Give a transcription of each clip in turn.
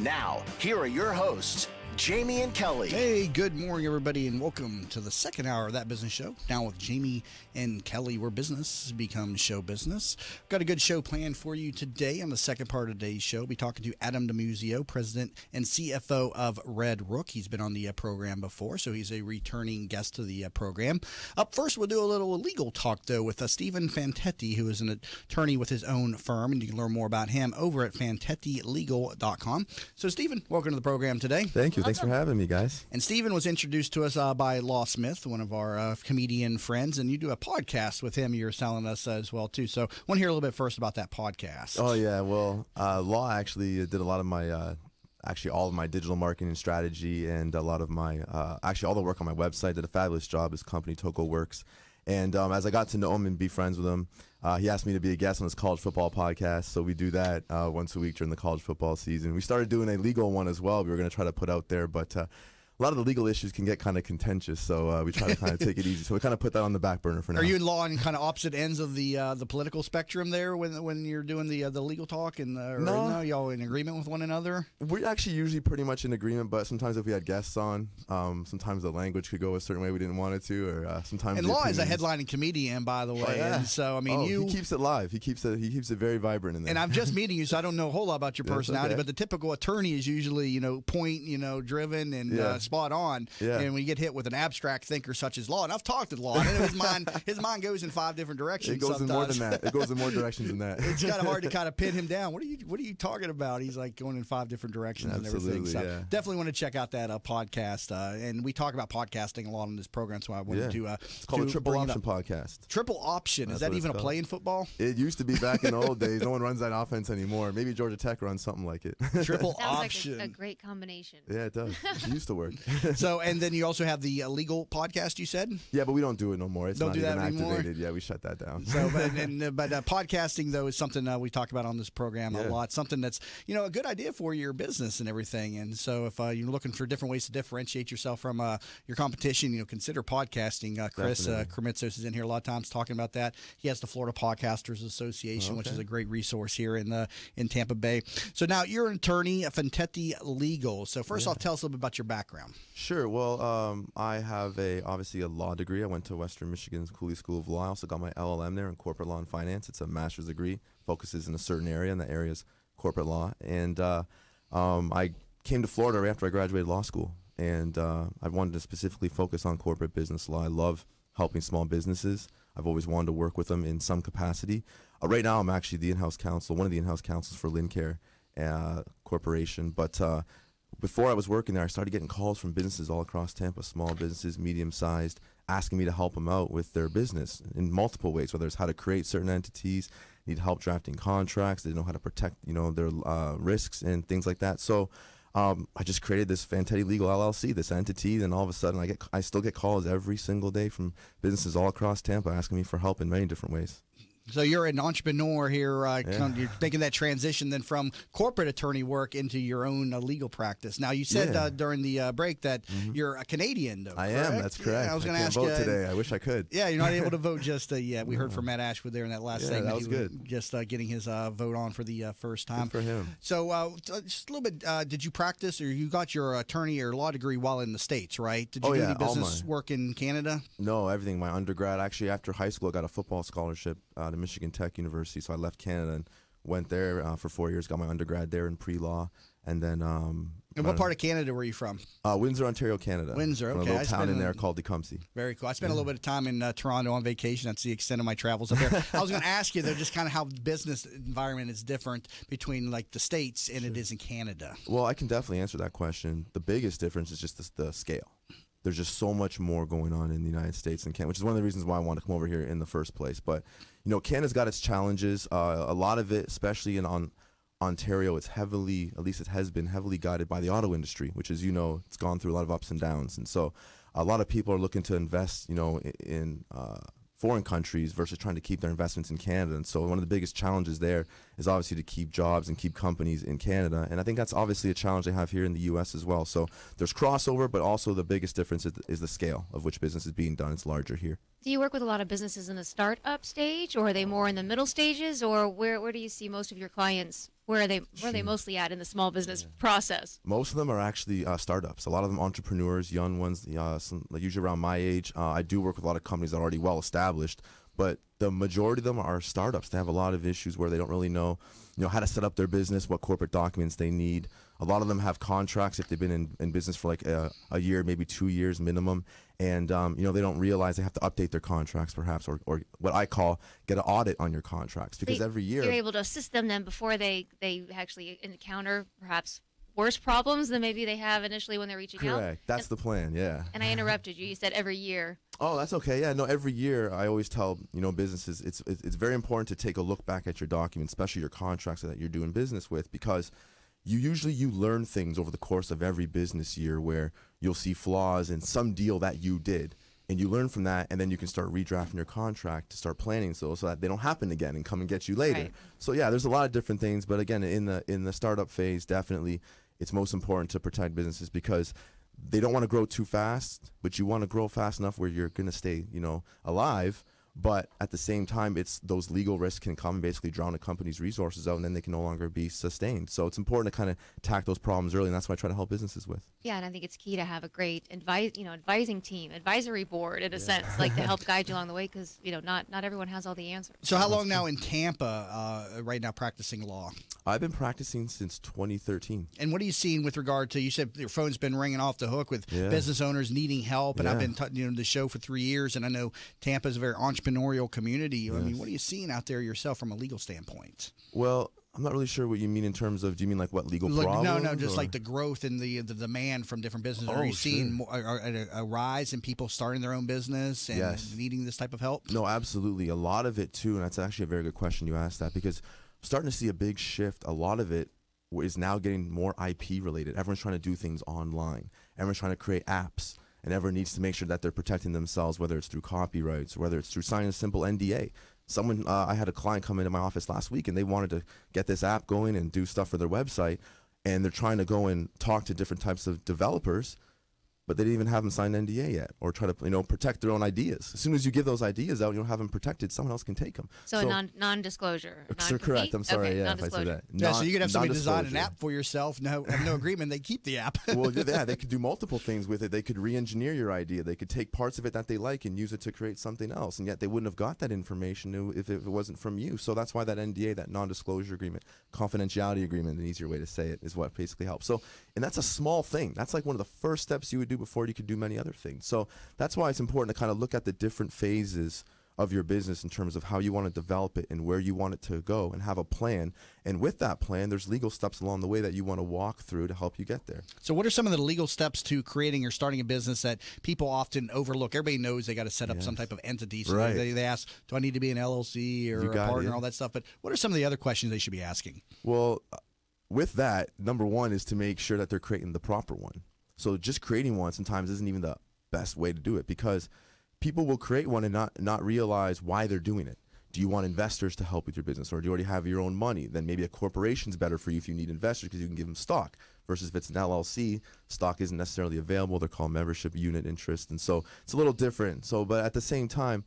Now, here are your hosts, Jamie and Kelly. Hey, good morning, everybody, and welcome to the second hour of That Business Show. Now with Jamie and Kelly, where business becomes show business. Got a good show planned for you today. On the second part of today's show, we'll be talking to Adam DiMuzio, President and CFO of Red Rook. He's been on the program before, so he's a returning guest to the program. Up first, we'll do a little legal talk, though, with Stephen Fantetti, who is an attorney with his own firm, and you can learn more about him over at fantettilegal.com. So, Stephen, welcome to the program today. Thank you. Thanks for having me, guys. And Stephen was introduced to us by Law Smith, one of our comedian friends, and you do a podcast with him you're selling us as well, too. So I want to hear a little bit first about that podcast. Oh, yeah. Well, Law actually did a lot of my actually all of my digital marketing strategy and a lot of my actually all the work on my website. Did a fabulous job. His company, Toco Works. And as I got to know him and be friends with him, he asked me to be a guest on his college football podcast. So we do that once a week during the college football season. We started doing a legal one as well. We were going to try to put out there, but a lot of the legal issues can get kind of contentious, so we try to kind of take it easy. So we kind of put that on the back burner for now. Are you in law on kind of opposite ends of the political spectrum there when you're doing the legal talk? And no, y'all in agreement with one another? We're actually usually pretty much in agreement, but sometimes if we had guests on, sometimes the language could go a certain way we didn't want it to, or sometimes. And Law is a headlining comedian, by the way. Oh, yeah. And so I mean, he keeps it live. He keeps it very vibrant in there. And I'm just meeting you, so I don't know a whole lot about your personality. Okay. But the typical attorney is usually point driven and spot on. Yeah. And when you get hit with an abstract thinker such as Law, and I've talked to Law, I know his mind goes in 5 different directions. It goes sometimes. in more than that. It goes in more directions than that. It's kind of hard to kind of pin him down. What are you talking about? He's like going in 5 different directions. Absolutely, and everything. So yeah. definitely want to check out that podcast. And we talk about podcasting a lot on this program, so I wanted to. It's called a Triple Option Podcast. Triple Option. Is that even a play in football? It used to be back in the old days. No one runs that offense anymore. Maybe Georgia Tech runs something like it. Triple Sounds Option. like a great combination. Yeah, it does. It used to work. So, and then you also have the legal podcast, you said? Yeah, but we don't do it no more. It's don't not do even that anymore? activated. Yeah, we shut that down. So, but podcasting, though, is something we talk about on this program a lot. Something that's, a good idea for your business and everything. And so if you're looking for different ways to differentiate yourself from your competition, consider podcasting. Chris Kremitzos is in here a lot of times talking about that. He has the Florida Podcasters Association, which is a great resource here in Tampa Bay. So now you're an attorney at Fantetti Legal. So first off, tell us a little bit about your background. Sure. Well, I have obviously a law degree. I went to Western Michigan's Cooley School of Law. I also got my LLM there in corporate law and finance. It's a master's degree, focuses in a certain area, and that area is corporate law. And I came to Florida right after I graduated law school, and I wanted to specifically focus on corporate business law. I love helping small businesses. I've always wanted to work with them in some capacity. Right now, I'm actually the in-house counsel, one of the in-house counsels for Lincare Corporation, but before I was working there, I started getting calls from businesses all across Tampa, small businesses, medium-sized, asking me to help them out with their business in multiple ways, whether it's how to create certain entities, need help drafting contracts, they know how to protect, their risks and things like that. So I just created this Fantetti Legal LLC, this entity, and all of a sudden I still get calls every single day from businesses all across Tampa asking me for help in many different ways. So you're an entrepreneur here. You're making that transition then from corporate attorney work into your own legal practice. Now, you said during the break that you're a Canadian, though. I am. That's correct. Yeah, I was going to ask vote you today. I wish I could. Yeah, you're not able to vote just yet. We heard from Matt Ashwood there in that last segment. That was good. Just getting his vote on for the first time. Good for him. So just a little bit, did you practice or you got your attorney or law degree while in the States, right? Did you do any business work in Canada? No, everything. My undergrad, actually, after high school, I got a football scholarship to Michigan Tech University. So I left Canada and went there for 4 years, got my undergrad there in pre-law. And then... and what part of Canada were you from? Windsor, Ontario, Canada. Windsor, okay. From a little town in there called Tecumseh. Very cool. I spent a little bit of time in Toronto on vacation. That's the extent of my travels up there. I was going to ask you, though, just kind of how the business environment is different between, like, the States and it is in Canada. Well, I can definitely answer that question. The biggest difference is just the scale. There's just so much more going on in the United States than Canada, which is one of the reasons why I wanted to come over here in the first place. But, Canada's got its challenges. A lot of it, especially in Ontario, it's heavily, at least it has been heavily guided by the auto industry, which is, it's gone through a lot of ups and downs. And so a lot of people are looking to invest, in foreign countries versus trying to keep their investments in Canada. And so one of the biggest challenges there is obviously to keep jobs and keep companies in Canada. And I think that's obviously a challenge they have here in the U.S. as well. So there's crossover, but also the biggest difference is the scale of which business is being done. It's larger here. Do you work with a lot of businesses in the startup stage, or are they more in the middle stages, or where do you see most of your clients? Where are they mostly at in the small business process? Most of them are actually startups. A lot of them entrepreneurs, young ones, usually around my age. I do work with a lot of companies that are already well established, but the majority of them are startups. They have a lot of issues where they don't really know, how to set up their business, what corporate documents they need. A lot of them have contracts if they've been in business for like a year, maybe 2 years minimum, and they don't realize they have to update their contracts perhaps, or what I call get an audit on your contracts, because every year you're able to assist them then before they actually encounter perhaps worse problems than maybe they have initially when they're reaching out. Correct. That's the plan. Yeah. And I interrupted you. You said every year. Oh, that's okay. Yeah, no, every year I always tell, businesses it's very important to take a look back at your documents, especially your contracts that you're doing business with, because you learn things over the course of every business year where you'll see flaws in some deal that you did, and you learn from that, and then you can start redrafting your contract to start planning so that they don't happen again and come and get you later. Right. So yeah, there's a lot of different things, but again, in the startup phase, definitely it's most important to protect businesses because they don't want to grow too fast, but you want to grow fast enough where you're going to stay, alive. But at the same time, it's those legal risks can come and basically drown a company's resources out, and then they can no longer be sustained. So it's important to kind of tackle those problems early, and that's what I try to help businesses with. Yeah, and I think it's key to have a great advising team, advisory board in a sense, like to help guide you along the way, because not everyone has all the answers. So how long now in Tampa, right now practicing law? I've been practicing since 2013. And what are you seeing with regard to, you said your phone's been ringing off the hook with business owners needing help, and I've been the show for 3 years, and I know Tampa's a very entrepreneurial community. Yes. I mean, what are you seeing out there yourself from a legal standpoint? Well, I'm not really sure what you mean in terms of, do you mean like what legal problems? No, just like the growth and the demand from different businesses. Are you seeing a rise in people starting their own business and needing this type of help? No, absolutely. A lot of it too, and that's actually a very good question you asked that, because I'm starting to see a big shift. A lot of it is now getting more IP related. Everyone's trying to do things online. Everyone's trying to create apps. And everyone needs to make sure that they're protecting themselves, whether it's through copyrights or whether it's through signing a simple NDA. I had a client come into my office last week, and they wanted to get this app going and do stuff for their website, and they're trying to go and talk to different types of developers, but they didn't even have them sign an NDA yet, or try to protect their own ideas. As soon as you give those ideas out, you don't have them protected, someone else can take them. So non-disclosure. Correct. I'm sorry. Okay, If I said that. Yeah, so you could have somebody design an app for yourself, have no agreement, they keep the app. Well, yeah, they could do multiple things with it. They could re-engineer your idea. They could take parts of it that they like and use it to create something else, and yet they wouldn't have got that information if it wasn't from you. So that's why that NDA, that non-disclosure agreement, confidentiality agreement, an easier way to say it, is what basically helps. So, and that's a small thing. That's like one of the first steps you would do before you could do many other things. So that's why it's important to kind of look at the different phases of your business in terms of how you want to develop it and where you want it to go, and have a plan. And with that plan, there's legal steps along the way that you want to walk through to help you get there. So what are some of the legal steps to creating or starting a business that people often overlook? Everybody knows they got to set up some type of entity. So they ask, do I need to be an LLC or a partner, all that stuff? But what are some of the other questions they should be asking? Well, with that, number one is to make sure that they're creating the proper one. So just creating one sometimes isn't even the best way to do it, because people will create one and not realize why they're doing it. Do you want investors to help with your business, or do you already have your own money? Then maybe a corporation's better for you if you need investors, because you can give them stock, versus if it's an LLC, stock isn't necessarily available. They're called membership unit interest, and so it's a little different. So, but at the same time,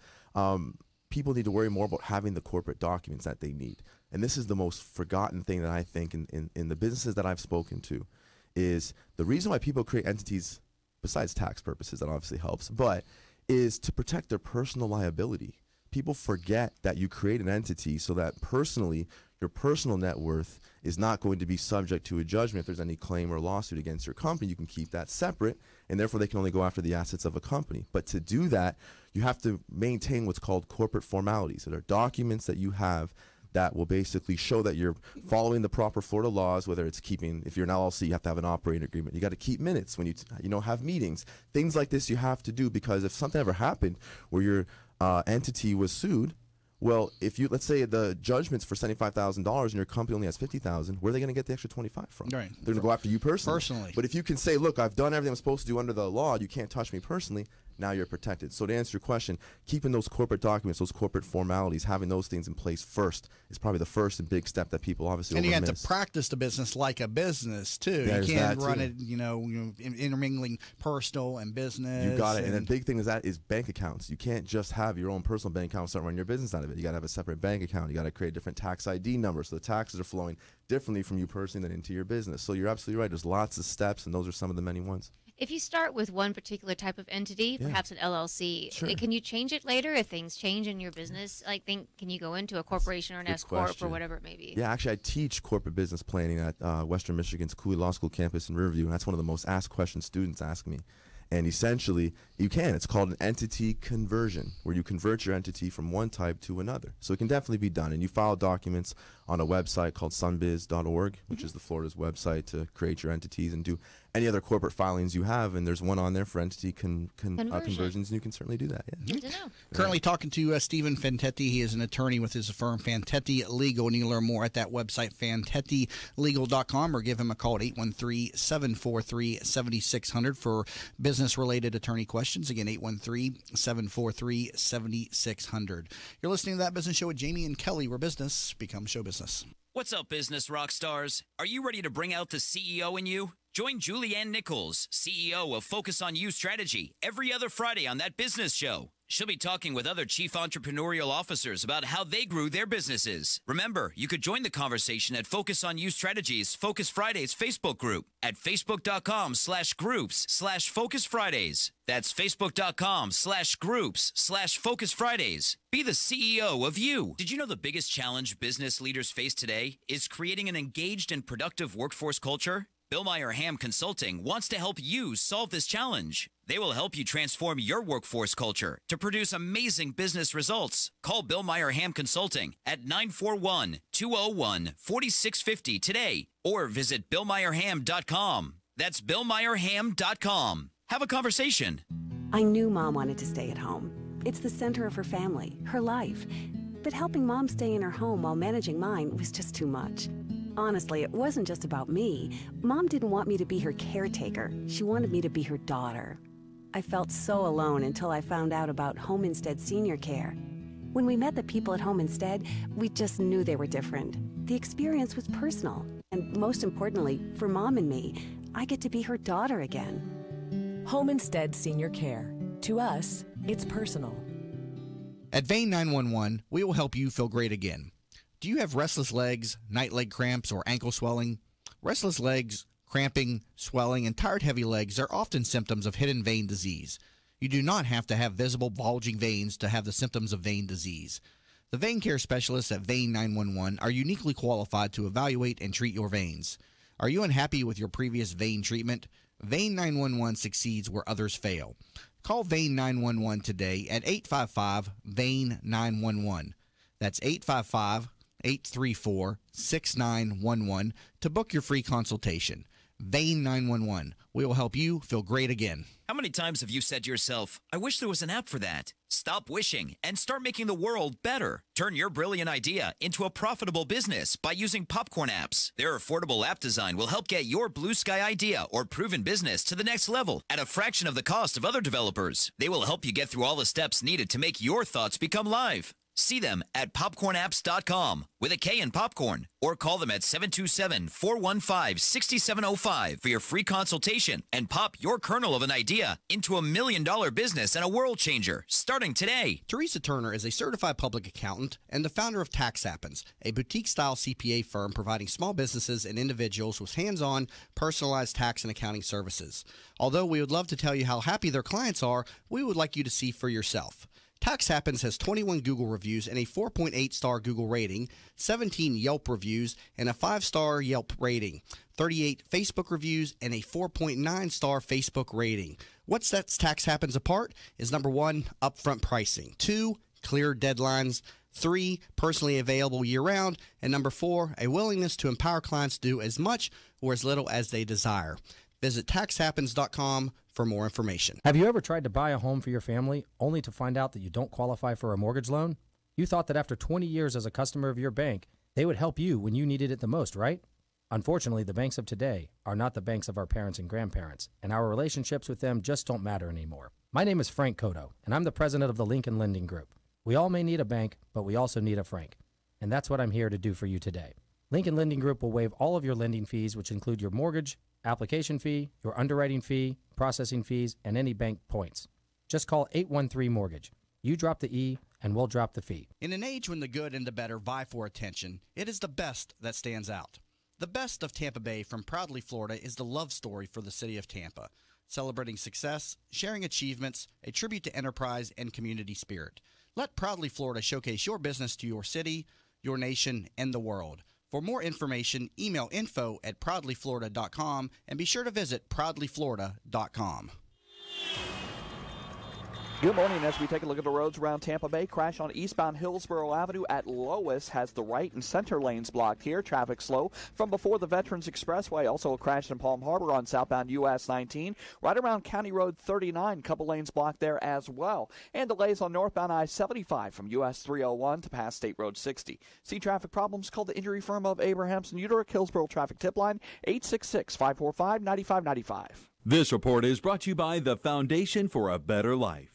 people need to worry more about having the corporate documents that they need. And this is the most forgotten thing that I think in the businesses that I've spoken to, is the reason why people create entities, besides tax purposes, that obviously helps, but is to protect their personal liability. People forget that you create an entity so that personally, your personal net worth is not going to be subject to a judgment. If there's any claim or lawsuit against your company, you can keep that separate, and therefore they can only go after the assets of a company. But to do that, you have to maintain what's called corporate formalities. So there are documents that you have that will basically show that you're following the proper Florida laws, whether it's if you're an LLC, you have to have an operating agreement. You got to keep minutes when you have meetings. Things like this you have to do, because if something ever happened where your entity was sued, well, let's say the judgment's for $75,000 and your company only has $50,000, where are they going to get the extra $25,000 from? Right. They're going to go after you personally. But if you can say, look, I've done everything I'm supposed to do under the law, you can't touch me personally, now you're protected. So to answer your question, keeping those corporate documents, those corporate formalities, having those things in place first is probably the first and big step that people obviously and you have miss. to practice the business like a business too. There's you can't that, run too. it, intermingling personal and business. You got it. And the big thing is bank accounts. You can't just have your own personal bank account and start running your business out of it. You got to have a separate bank account. You got to create a different tax ID number so the taxes are flowing differently from you personally than into your business. So you're absolutely right. There's lots of steps, and those are some of the many ones. If you start with one particular type of entity, perhaps an LLC, Sure. can you change it later if things change in your business? Can you go into a corporation or an S corp or whatever it may be? Yeah, actually, I teach corporate business planning at Western Michigan's Cooley Law School campus in Riverview, and that's one of the most asked questions students ask me. And essentially, you can. It's called an entity conversion, where you convert your entity from one type to another. So it can definitely be done. And you file documents on a website called sunbiz.org, which is the Florida's website to create your entities and do any other corporate filings you have. And there's one on there for entity conversions, and you can certainly do that. Yeah. Good to know. Currently talking to Stephen Fantetti. He is an attorney with his firm Fantetti Legal, and you can learn more at that website, fantettilegal.com, or give him a call at 813-743-7600 for business-related attorney questions. Again, 813-743-7600. You're listening to That Business Show with Jamie and Kelly, where business becomes show business. What's up, business rock stars? Are you ready to bring out the CEO in you? Join Julianne Nichols, CEO of Focus on You Strategy, every other Friday on That Business Show. She'll be talking with other chief entrepreneurial officers about how they grew their businesses. Remember, you could join the conversation at Focus on You Strategies Focus Fridays Facebook group at facebook.com/groups/Focus Fridays. That's facebook.com/groups/Focus Fridays. Be the CEO of you. Did you know the biggest challenge business leaders face today is creating an engaged and productive workforce culture? Bill Meyer Ham Consulting wants to help you solve this challenge. They will help you transform your workforce culture to produce amazing business results. Call Bill Meyer Ham Consulting at 941-201-4650 today or visit BillMeyerHam.com. That's BillMeyerHam.com. Have a conversation. I knew Mom wanted to stay at home. It's the center of her family, her life. But helping Mom stay in her home while managing mine was just too much. Honestly, it wasn't just about me. Mom didn't want me to be her caretaker. She wanted me to be her daughter. I felt so alone until I found out about Home Instead Senior Care. When we met the people at Home Instead, we just knew they were different. The experience was personal. And most importantly, for Mom and me, I get to be her daughter again. Home Instead Senior Care. To us, it's personal. At Vein 911, we will help you feel great again. Do you have restless legs, night leg cramps, or ankle swelling? Restless legs, cramping, swelling, and tired heavy legs are often symptoms of hidden vein disease. You do not have to have visible bulging veins to have the symptoms of vein disease. The vein care specialists at Vein 911 are uniquely qualified to evaluate and treat your veins. Are you unhappy with your previous vein treatment? Vein 911 succeeds where others fail. Call Vein 911 today at 855-VEIN-911. That's 855-834-6911 to book your free consultation. Vein 911. We will help you feel great again. How many times have you said to yourself, I wish there was an app for that? Stop wishing and start making the world better. Turn your brilliant idea into a profitable business by using Popcorn apps. Their affordable app design will help get your blue sky idea or proven business to the next level at a fraction of the cost of other developers. They will help you get through all the steps needed to make your thoughts become live. See them at popcornapps.com with a K in popcorn, or call them at 727-415-6705 for your free consultation and pop your kernel of an idea into $1 million business and a world changer starting today. Teresa Turner is a certified public accountant and the founder of Tax Happens, a boutique-style CPA firm providing small businesses and individuals with hands-on, personalized tax and accounting services. Although we would love to tell you how happy their clients are, we would like you to see for yourself. Tax Happens has 21 Google reviews and a 4.8-star Google rating, 17 Yelp reviews and a 5-star Yelp rating, 38 Facebook reviews and a 4.9-star Facebook rating. What sets Tax Happens apart is number 1, upfront pricing, 2, clear deadlines, 3, personally available year-round, and number 4, a willingness to empower clients to do as much or as little as they desire. Visit taxhappens.com for more information. Have you ever tried to buy a home for your family only to find out that you don't qualify for a mortgage loan? You thought that after 20 years as a customer of your bank, they would help you when you needed it the most, right? Unfortunately, the banks of today are not the banks of our parents and grandparents, and our relationships with them just don't matter anymore. My name is Frank Cotto, and I'm the president of the Lincoln Lending Group. We all may need a bank, but we also need a Frank, and that's what I'm here to do for you today. Lincoln Lending Group will waive all of your lending fees, which include your mortgage, application fee, your underwriting fee, processing fees, and any bank points. Just call 813-MORTGAGE. You drop the E, and we'll drop the fee. In an age when the good and the better vie for attention, it is the best that stands out. The best of Tampa Bay from Proudly Florida is the love story for the city of Tampa, celebrating success, sharing achievements, a tribute to enterprise and community spirit. Let Proudly Florida showcase your business to your city, your nation, and the world. For more information, email info@proudlyflorida.com and be sure to visit proudlyflorida.com. Good morning. As we take a look at the roads around Tampa Bay, crash on eastbound Hillsborough Avenue at Lois has the right and center lanes blocked here. Traffic slow from before the Veterans Expressway. Also a crash in Palm Harbor on southbound US 19. Right around County Road 39, couple lanes blocked there as well. And delays on northbound I-75 from US 301 to past State Road 60. See traffic problems? Call the injury firm of Abrahamson Uterick Hillsborough Traffic Tip Line 866-545-9595. This report is brought to you by the Foundation for a Better Life.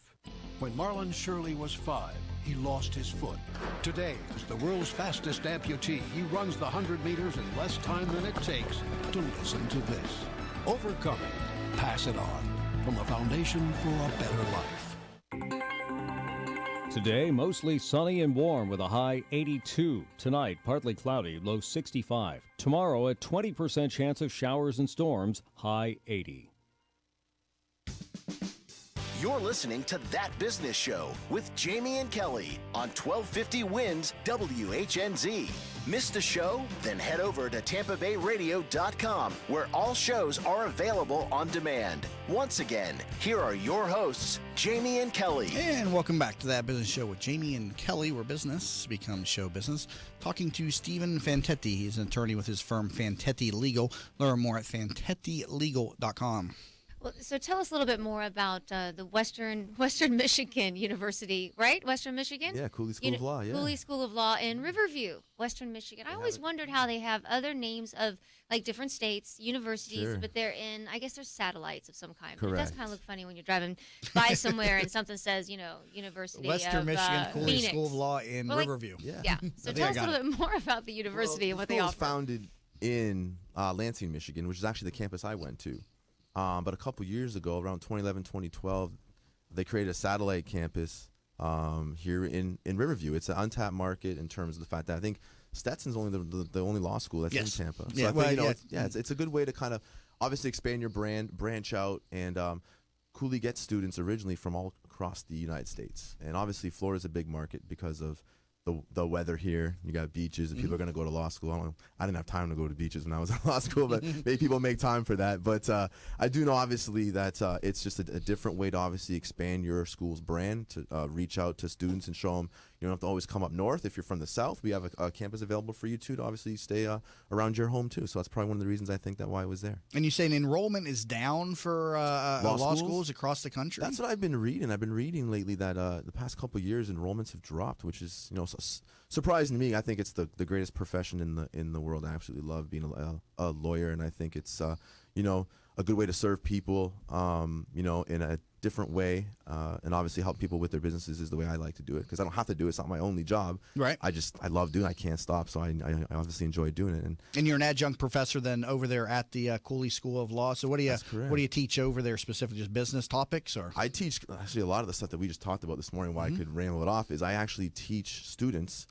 When Marlon Shirley was 5, he lost his foot. Today, as the world's fastest amputee, he runs the 100 meters in less time than it takes to listen to this. Overcoming. Pass it on. From the Foundation for a Better Life. Today, mostly sunny and warm with a high 82. Tonight, partly cloudy, low 65. Tomorrow, a 20% chance of showers and storms, high 80. You're listening to That Business Show with Jamie and Kelly on 1250 Winds WHNZ. Missed the show? Then head over to TampaBayRadio.com, where all shows are available on demand. Once again, here are your hosts, Jamie and Kelly. And welcome back to That Business Show with Jamie and Kelly, where business becomes show business. Talking to Stephen Fantetti. He's an attorney with his firm Fantetti Legal. Learn more at FantettiLegal.com. Well, so tell us a little bit more about the Western Michigan University, right? Western Michigan? Yeah, Cooley School of Law, yeah. Cooley School of Law in Riverview, Western Michigan. I always wondered how they have other names of, like, different states, universities, Sure. but they're in, I guess they're satellites of some kind. But it Correct. does kind of look funny when you're driving by somewhere and something says, University Western of Michigan Cooley Phoenix. School of Law in Well, like- Riverview. Yeah. So tell us a little bit more about the university and what they School was offer. founded in Lansing, Michigan, which is actually the campus I went to. But a couple years ago, around 2011, 2012, they created a satellite campus here in Riverview. It's an untapped market in terms of the fact that I think Stetson's only the only law school that's Yes. in Tampa. So Yeah, I think, well, it's a good way to kind of obviously expand your brand, branch out, and Cooley gets students originally from all across the United States. And obviously Florida's a big market because of the weather here. You got beaches. If people are going to go to law school, I didn't have time to go to beaches when I was in law school, but maybe people make time for that. But I do know, obviously, that it's just a different way to obviously expand your school's brand, to reach out to students and show them you don't have to always come up north. If you're from the south, we have a campus available for you, too, to obviously stay around your home, too. So that's probably one of the reasons I think that why I was there. And you saying enrollment is down for law schools across the country? That's what I've been reading. I've been reading lately that the past couple of years enrollments have dropped, which is surprising to me. I think it's the greatest profession in the world. I absolutely love being a lawyer, and I think it's a good way to serve people in a different way, and obviously help people with their businesses is the way I like to do it, because I don't have to do it. It's not my only job. Right. I love doing it. I can't stop, so I obviously enjoy doing it. And you're an adjunct professor then over there at the Cooley School of Law. So what do you teach over there specifically? Just business topics, or? I teach actually a lot of the stuff that we just talked about this morning. Why I could ramble it off is I actually teach students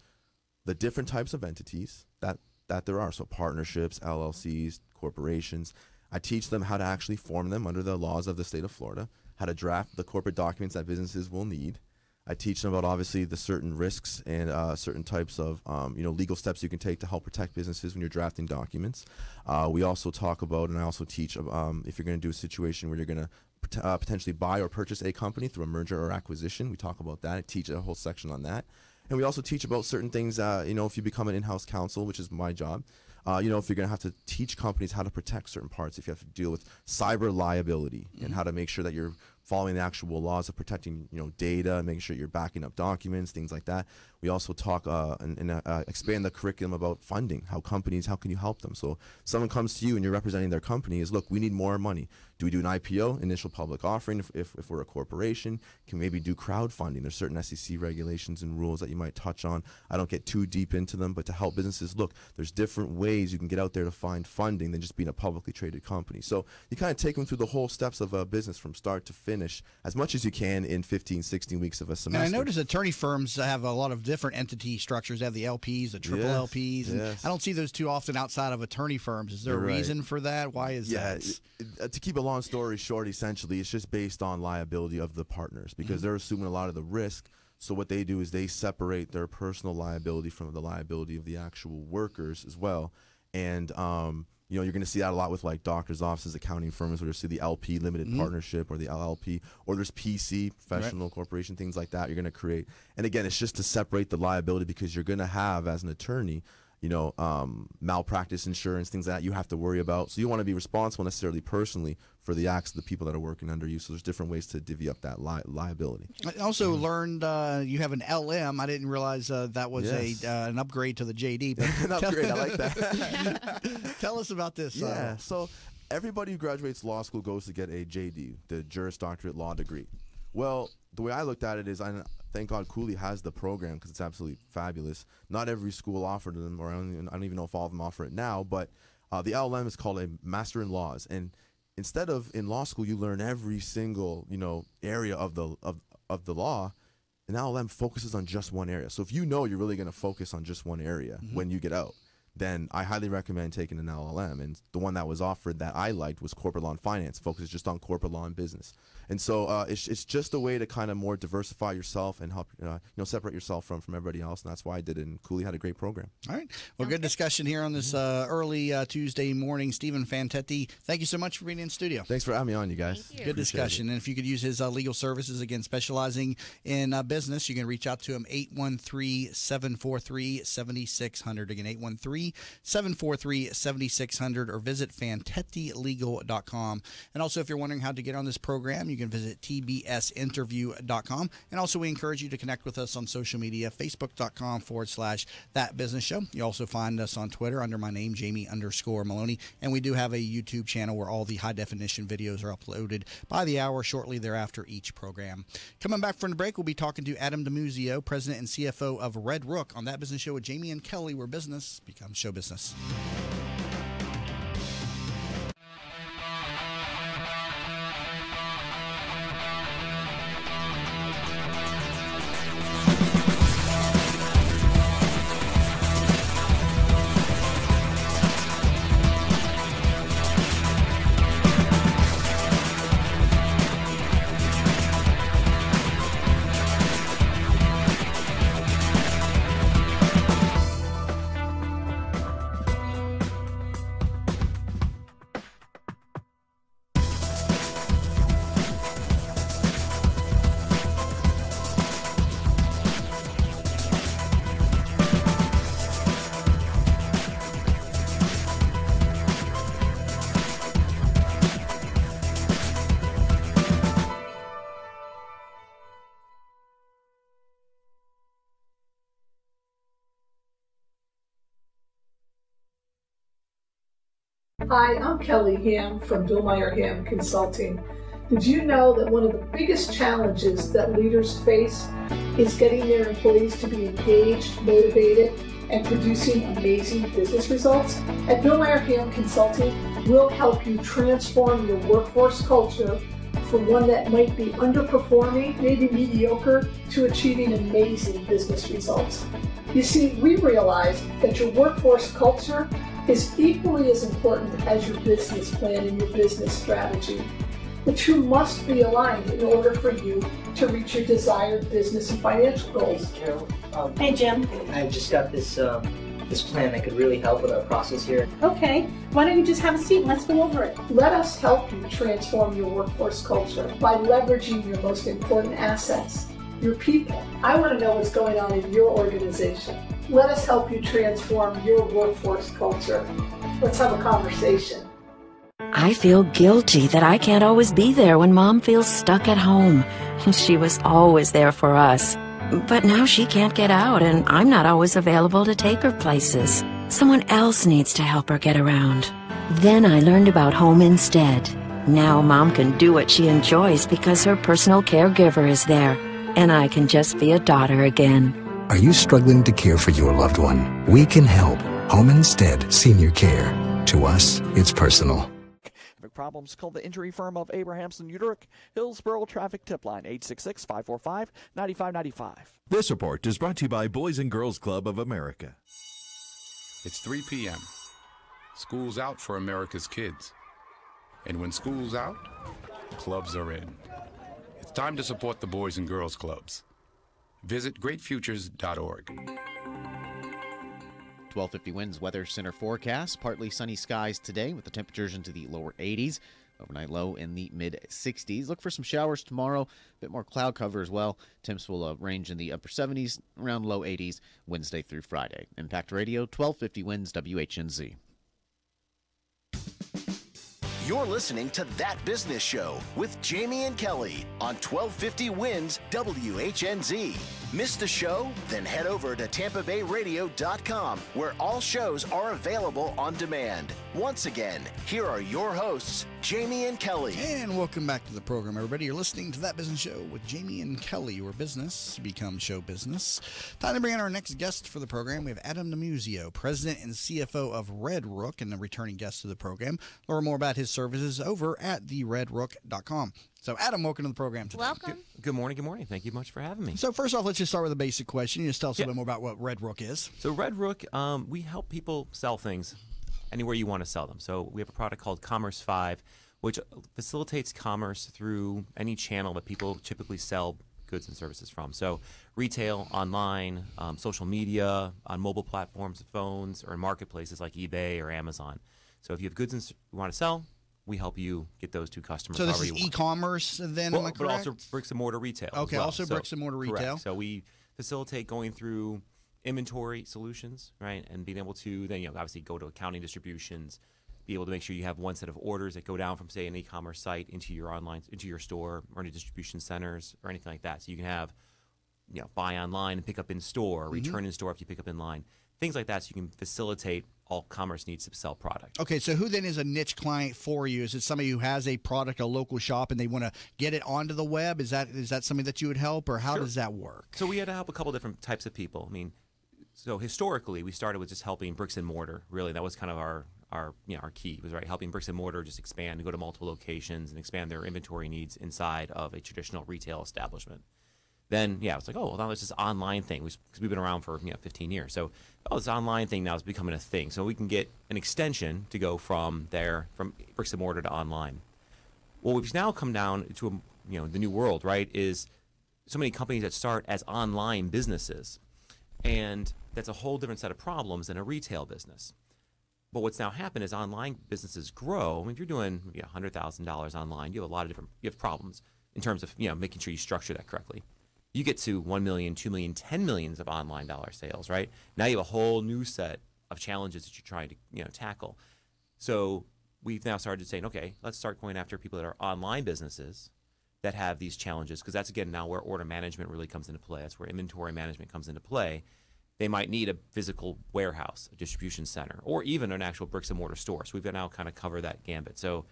the different types of entities that there are. So partnerships, LLCs, corporations. I teach them how to actually form them under the laws of the state of Florida, how to draft the corporate documents that businesses will need. I teach them about obviously the certain risks and certain types of legal steps you can take to help protect businesses when you're drafting documents. We also talk about, and I also teach if you're going to do a situation where you're going to potentially buy or purchase a company through a merger or acquisition. We talk about that. I teach a whole section on that. And we also teach about certain things, if you become an in-house counsel, which is my job, if you're going to have to teach companies how to protect certain parts, if you have to deal with cyber liability and how to make sure that you're following the actual laws of protecting, data, and making sure you're backing up documents, things like that. We also talk and expand the curriculum about funding, how can you help them? So someone comes to you and you're representing their company is, look, we need more money. Do we do an IPO, initial public offering, if we're a corporation? Can we maybe do crowdfunding? There's certain SEC regulations and rules that you might touch on. I don't get too deep into them, but to help businesses, look, there's different ways you can get out there to find funding than just being a publicly traded company. So you kind of take them through the whole steps of a business from start to finish as much as you can in 15, 16 weeks of a semester. And I notice attorney firms have a lot of different entity structures. They have the LPs, the triple LPs. And I don't see those too often outside of attorney firms. Is there a reason for that? Why is that? To keep a long story short, essentially, it's just based on liability of the partners because they're assuming a lot of the risk. So what they do is they separate their personal liability from the liability of the actual workers as well. And you're going to see that a lot with like doctors' offices, accounting firms, where you see the LP limited partnership or the LLP, or there's PC, professional corporation, things like that you're going to create. And again, it's just to separate the liability because you're going to have, as an attorney, malpractice insurance, things like that you have to worry about. So you want to be responsible necessarily personally for the acts of the people that are working under you. So there's different ways to divvy up that liability. I also learned you have an LM. I didn't realize that was an upgrade to the JD. But an upgrade, I like that. Tell us about this. Yeah, so everybody who graduates law school goes to get a JD, the Juris Doctorate Law degree. Well, the way I looked at it is, thank God Cooley has the program because it's absolutely fabulous. Not every school offered them, or I don't even know if all of them offer it now, but the LLM is called a Master in Laws. And instead of in law school, you learn every single, area of the law, an LLM focuses on just one area. So if you're really going to focus on just one area when you get out, then I highly recommend taking an LLM. And the one that was offered that I liked was corporate law and finance, focuses just on corporate law and business. And so it's just a way to kind of more diversify yourself and help separate yourself from everybody else. And that's why I did it. And Cooley had a great program. All right. Well, good discussion here on this early Tuesday morning. Stephen Fantetti, thank you so much for being in studio. Thanks for having me on, you guys. Thank you. Good discussion. And if you could use his legal services, again, specializing in business, you can reach out to him, 813-743-7600. Again, 813-743-7600, or visit fantettilegal.com. And also, if you're wondering how to get on this program, you can visit tbsinterview.com. And also, we encourage you to connect with us on social media, facebook.com/thatbusinessshow. You also find us on Twitter under my name, Jamie_Maloney. And we do have a YouTube channel where all the high-definition videos are uploaded by the hour shortly thereafter each program. Coming back from the break, we'll be talking to Adam DiMuzio, President and CFO of Red Rook, on That Business Show with Jamie and Kelly, where business becomes show business. Hi, I'm Kelly Ham from Billmeyer Ham Consulting. Did you know that one of the biggest challenges that leaders face is getting their employees to be engaged, motivated, and producing amazing business results? At Billmeyer Ham Consulting, we'll help you transform your workforce culture from one that might be underperforming, maybe mediocre, to achieving amazing business results. You see, we realize that your workforce culture is equally as important as your business plan and your business strategy. The two must be aligned in order for you to reach your desired business and financial goals. Carol, hey Jim. I just got this plan that could really help with our process here. Okay, why don't you just have a seat and let's go over it. Let us help you transform your workforce culture by leveraging your most important assets, your people. I want to know what's going on in your organization. Let us help you transform your workforce culture. Let's have a conversation. I feel guilty that I can't always be there when Mom feels stuck at home. She was always there for us. But now she can't get out, and I'm not always available to take her places. Someone else needs to help her get around. Then I learned about Home Instead. Now Mom can do what she enjoys because her personal caregiver is there, and I can just be a daughter again. Are you struggling to care for your loved one? We can help. Home Instead Senior Care. To us, it's personal. Problems, call the injury firm of Abrahamson Uterick, Hillsborough Traffic Tip Line, 866-545-9595. This report is brought to you by Boys and Girls Club of America. It's 3 p.m. School's out for America's kids. And when school's out, clubs are in. It's time to support the Boys and Girls Clubs. Visit greatfutures.org. 1250 Winds Weather Center forecast. Partly sunny skies today with the temperatures into the lower 80s. Overnight low in the mid-60s. Look for some showers tomorrow. A bit more cloud cover as well. Temps will range in the upper 70s, around low 80s Wednesday through Friday. Impact Radio, 1250 Winds, WHNZ. You're listening to That Business Show with Jamie and Kelly on 1250 Winds WHNZ. Missed the show? Then head over to TampaBayRadio.com, where all shows are available on demand. Once again, here are your hosts, Jamie and Kelly. And welcome back to the program, everybody. You're listening to That Business Show with Jamie and Kelly, where business becomes show business. Time to bring in our next guest for the program. We have Adam Namuzio, President and CFO of Red Rook, and a returning guest to the program. Learn more about his services over at theredrook.com. So, Adam, welcome to the program today. Welcome. Good morning. Good morning. Thank you much for having me. So, first off, let's just start with a basic question. You just tell us a little bit more about what Red Rook is. So, Red Rook, we help people sell things anywhere you want to sell them. So, we have a product called Commerce 5, which facilitates commerce through any channel that people typically sell goods and services from. So, retail, online, social media, on mobile platforms, phones, or in marketplaces like eBay or Amazon. So, if you have goods you want to sell, we help you get those to customers. So this is e-commerce then, am I correct? But also bricks and mortar retail. Okay, as well. also bricks and mortar retail. Correct. So we facilitate going through inventory solutions, right, and being able to then obviously go to accounting distributions, be able to make sure you have one set of orders that go down from say an e-commerce site into your online, into your store or into distribution centers or anything like that. So you can have buy online and pick up in store, return in store if you pick up in line, things like that. So you can facilitate all commerce needs to sell product. Okay, so who then is a niche client for you? Is it somebody who has a product, a local shop, and they want to get it onto the web? Is that something that you would help, or how does that work? So we had to help a couple different types of people. I mean, so historically we started with just helping bricks and mortar. Really, that was kind of our key was helping bricks and mortar just expand and go to multiple locations and expand their inventory needs inside of a traditional retail establishment. Then, it's like, now there's this online thing because we've been around for 15 years. So, this online thing now is becoming a thing. So we can get an extension to go from bricks and mortar to online. Well, we've now come down to the new world, right? Is so many companies that start as online businesses, and that's a whole different set of problems than a retail business. But what's now happened is online businesses grow. I mean, if you're doing $100,000 online, you have a lot of problems in terms of making sure you structure that correctly. You get to 1 million, 2 million, 10 millions of online dollar sales, right? Now you have a whole new set of challenges that you're trying to tackle. So we've now started saying, okay, let's start going after people that are online businesses that have these challenges, because that's again now where order management really comes into play. That's where inventory management comes into play. They might need a physical warehouse, a distribution center, or even an actual bricks and mortar store. So we've now kind of covered that gambit. So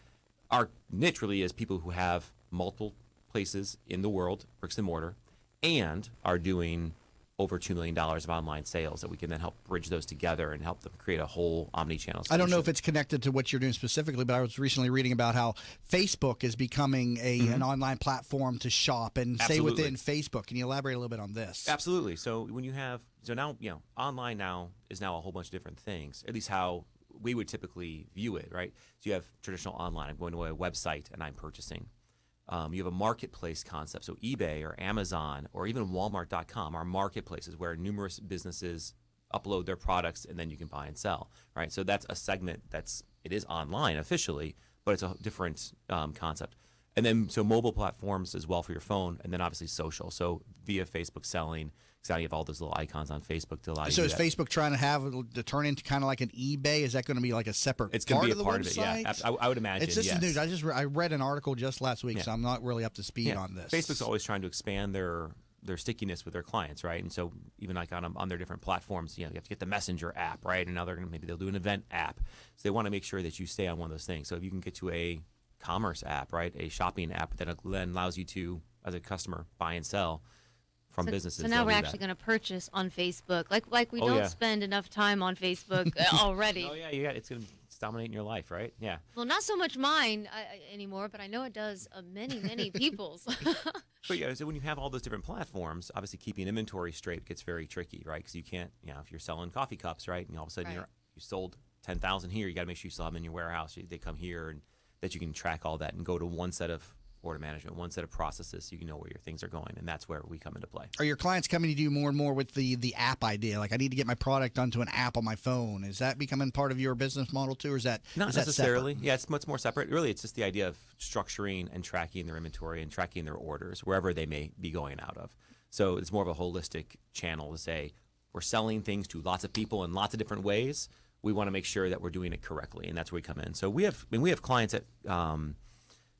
our niche really is people who have multiple places in the world, bricks and mortar, and are doing over $2 million of online sales that we can then help bridge those together and help them create a whole omni-channel solution. I don't know if it's connected to what you're doing specifically, but I was recently reading about how Facebook is becoming an online platform to shop and stay within Facebook. Can you elaborate a little bit on this? Absolutely. So when you have, now, online now is now a whole bunch of different things, at least how we would typically view it, right? So you have traditional online. I'm going to a website and I'm purchasing. You have a marketplace concept, so eBay or Amazon or even Walmart.com are marketplaces where numerous businesses upload their products and then you can buy and sell, right? So that's a segment it is online officially, but it's a different concept. And then so mobile platforms as well for your phone, and then obviously social. So via Facebook selling. So you have all those little icons on Facebook to allow you to do that. So is Facebook trying to turn into kind of like an eBay? Is that going to be like a separate part of the website? It's going to be a part of it, yeah. I would imagine, It's just news. I read an article just last week, so I'm not really up to speed on this. Facebook's always trying to expand their their stickiness with their clients, right? And so even like on their different platforms, you have to get the Messenger app, right? And now maybe they'll do an event app. So they want to make sure that you stay on one of those things. So if you can get to a commerce app, right, a shopping app that then allows you to, as a customer, buy and sell from businesses. So now we're actually going to purchase on Facebook. Like we don't spend enough time on Facebook already. Oh yeah, it's going to dominate your life, right? Yeah. Well, not so much mine anymore, but I know it does many people's. But yeah, so when you have all those different platforms, obviously keeping inventory straight gets very tricky, right? Because you can't, if you're selling coffee cups, right, and all of a sudden you sold 10,000 here, you got to make sure you still have them in your warehouse. They come here, and that you can track all that and go to one set of order management, one set of processes, so you can know where your things are going, and that's where we come into play. Are your clients coming to you more and more with the app idea? Like, I need to get my product onto an app on my phone. Is that becoming part of your business model too, or is that not necessarily? Yeah, it's much more separate. Really, it's just the idea of structuring and tracking their inventory and tracking their orders wherever they may be going out of. So it's more of a holistic channel to say we're selling things to lots of people in lots of different ways. We want to make sure that we're doing it correctly, and that's where we come in. So we have clients that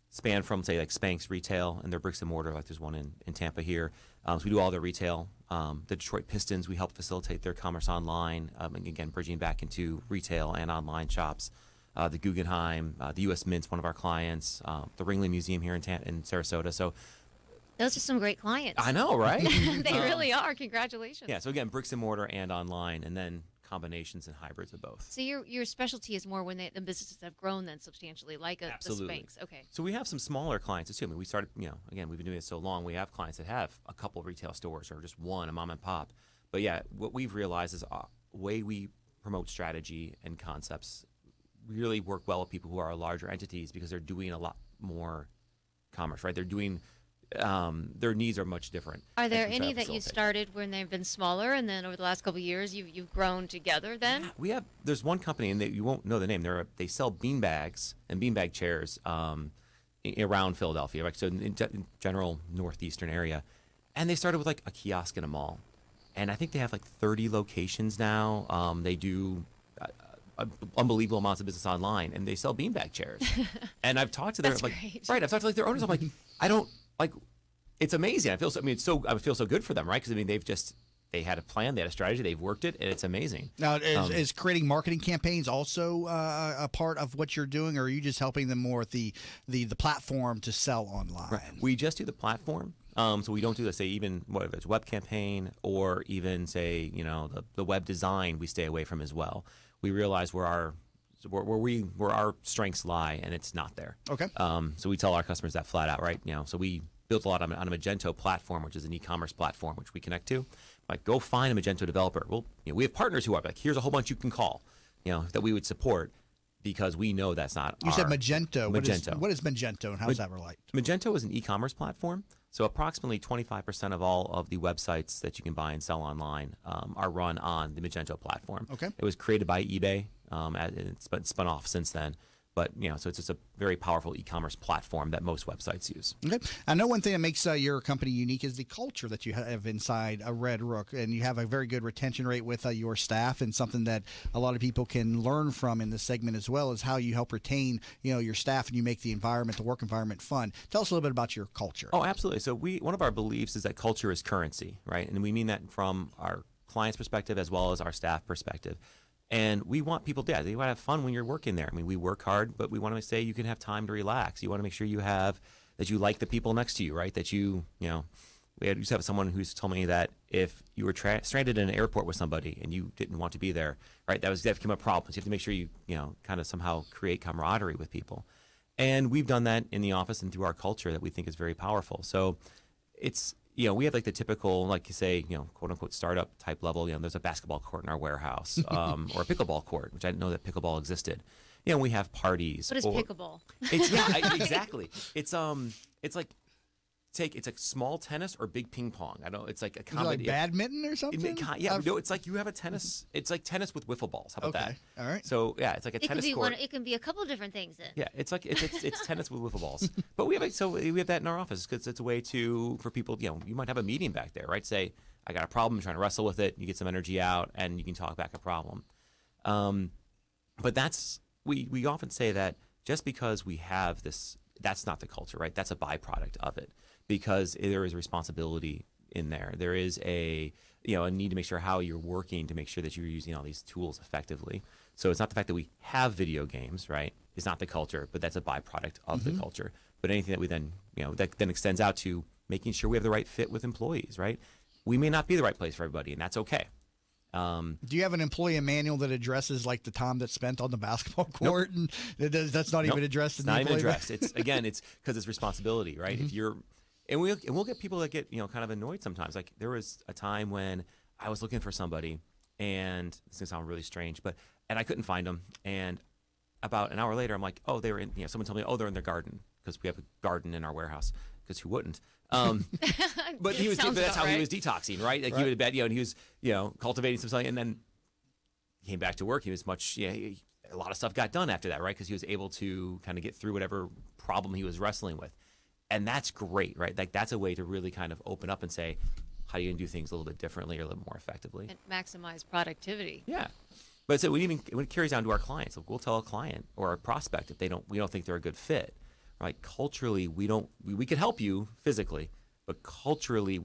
span from, say, like Spanx Retail and their bricks and mortar, like there's one in Tampa here. So we do all their retail. The Detroit Pistons, we help facilitate their commerce online, and again, bridging back into retail and online shops. The Guggenheim, the U.S. Mint's one of our clients, the Ringling Museum here in Sarasota. So those are some great clients. I know, right? They really are. Congratulations. Yeah, so again, bricks and mortar and online, and then combinations and hybrids of both. So your specialty is more when the businesses have grown then substantially, like the Spanx. Okay. So we have some smaller clients too. I mean, we started, again, we've been doing it so long. We have clients that have a couple of retail stores or just one, a mom and pop. But yeah, what we've realized is the way we promote strategy and concepts really work well with people who are larger entities because they're doing a lot more commerce, right? They're doing their needs are much different. Are there any that you started when they've been smaller, and then over the last couple of years you've grown together? Then there's one company, and you won't know the name. They sell bean bags and beanbag chairs around Philadelphia, right? So in general northeastern area, and they started with like a kiosk in a mall, and I think they have like 30 locations now. They do unbelievable amounts of business online, and they sell beanbag chairs. And I've talked to their I've talked to their owners. I'm like, it's amazing. I feel so good for them, right? Because I mean, they had a plan, they had a strategy, they've worked it, and it's amazing. Now, is creating marketing campaigns also a part of what you're doing, or are you just helping them more with the platform to sell online? Right. We just do the platform. So we don't do, let's say, even whether it's web campaign or even say, the web design, we stay away from as well. We realize where our strengths lie, and it's not there. Okay. So we tell our customers that flat out, right? So we built a lot on a Magento platform, which is an e-commerce platform, which we connect to. Like, go find a Magento developer. Well, we have partners who are like, here's a whole bunch you can call, that we would support, because we know that's not. You said Magento. Magento. What is Magento, and how does that relate? Magento is an e-commerce platform. So approximately 25% of all of the websites that you can buy and sell online are run on the Magento platform. Okay. It was created by eBay. It's been spun off since then. But, so it's just a very powerful e-commerce platform that most websites use. Okay. I know one thing that makes your company unique is the culture that you have inside Red Rook, and you have a very good retention rate with your staff, and something that a lot of people can learn from in this segment as well is how you help retain, your staff, and you make the work environment fun. Tell us a little bit about your culture. Oh, absolutely. So one of our beliefs is that culture is currency, right? And we mean that from our client's perspective as well as our staff perspective. And we want people they want to have fun when you're working there. I mean, we work hard, but we want to say you can have time to relax. You want to make sure that you like the people next to you, right? That we used to have someone who's told me that if you were stranded in an airport with somebody and you didn't want to be there, right? That became a problem. So you have to make sure you kind of somehow create camaraderie with people. And we've done that in the office and through our culture that we think is very powerful. So it's, we have like the typical, like you say, quote unquote startup type level. There's a basketball court in our warehouse, or a pickleball court, which I didn't know that pickleball existed. We have parties. What is pickleball? It's exactly. It's like it's like small tennis or big ping pong. I know it's like a combination. Like badminton or something? It's like you have a tennis. It's like tennis with wiffle balls. How about that? All right. So yeah, it's like a tennis court. It can be a couple of different things then. Yeah, it's like it's tennis with wiffle balls. But we have that in our office because it's a way for people. You might have a meeting back there, right? Say, I got a problem, I'm trying to wrestle with it. You get some energy out, and you can talk back a problem. But we often say that just because we have this, that's not the culture, right? That's a byproduct of it. Because there is a responsibility in there. There is a need to make sure how you're working to make sure that you're using all these tools effectively. So it's not the fact that we have video games, right? It's not the culture, but that's a byproduct of the culture. But anything that we then, that then extends out to making sure we have the right fit with employees, right? We may not be the right place for everybody, and that's okay. Do you have an employee manual that addresses like the time that's spent on the basketball court? Nope. And that's not even addressed in the not even employee addressed. It's because it's responsibility, right? If you're, and we'll get people that get kind of annoyed sometimes. Like there was a time when I was looking for somebody, and this is gonna sound really strange, and I couldn't find them. And about an hour later, I'm like, oh, they were in. Someone told me, oh, they're in their garden because we have a garden in our warehouse. Because who wouldn't? But he was. That's how he was detoxing, right? Like he would bet, and he was, cultivating something, and then he came back to work. He was much, a lot of stuff got done after that, right? Because he was able to kind of get through whatever problem he was wrestling with, and that's great, right? Like that's a way to really kind of open up and say, how are you gonna do things a little bit differently or a little more effectively, and maximize productivity. Yeah. But so when it carries down to our clients, like we'll tell a client or a prospect if we don't think they're a good fit. Right, culturally, we can help you physically, but culturally,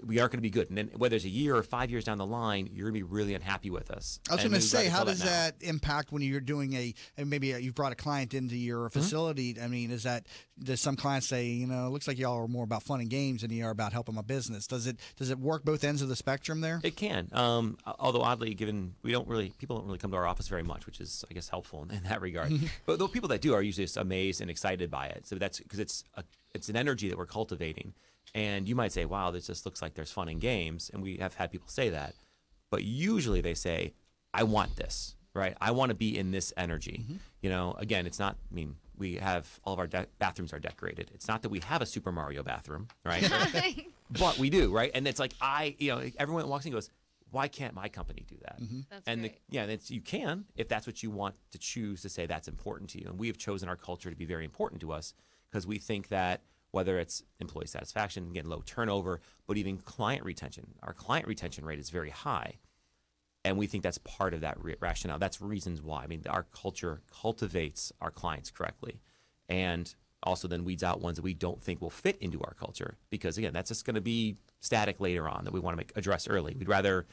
we aren't going to be good. And then whether it's a year or 5 years down the line, you're going to be really unhappy with us. I was going to say, how does that impact when you're doing and maybe you've brought a client into your facility? I mean, does some clients say, it looks like y'all are more about fun and games than you are about helping my business? Does it work both ends of the spectrum there? It can. Although oddly, given people don't really come to our office very much, which is, I guess, helpful in that regard. But the people that do are usually just amazed and excited by it. So that's because it's an energy that we're cultivating. And you might say, wow, this just looks like there's fun and games. And we have had people say that. But usually they say, I want this, right? I want to be in this energy. Again, it's not, we have all of our bathrooms are decorated. It's not that we have a Super Mario bathroom, right? But we do, right? And it's like, everyone walks in and goes, why can't my company do that? That's great. You can if that's what you want to choose to say that's important to you. And we have chosen our culture to be very important to us because we think that whether it's employee satisfaction, again, low turnover, but even client retention. Our client retention rate is very high. And we think that's part of that rationale. That's reasons why. Our culture cultivates our clients correctly. And also then weeds out ones that we don't think will fit into our culture. Because, again, that's just going to be static later on that we want to address early. We'd rather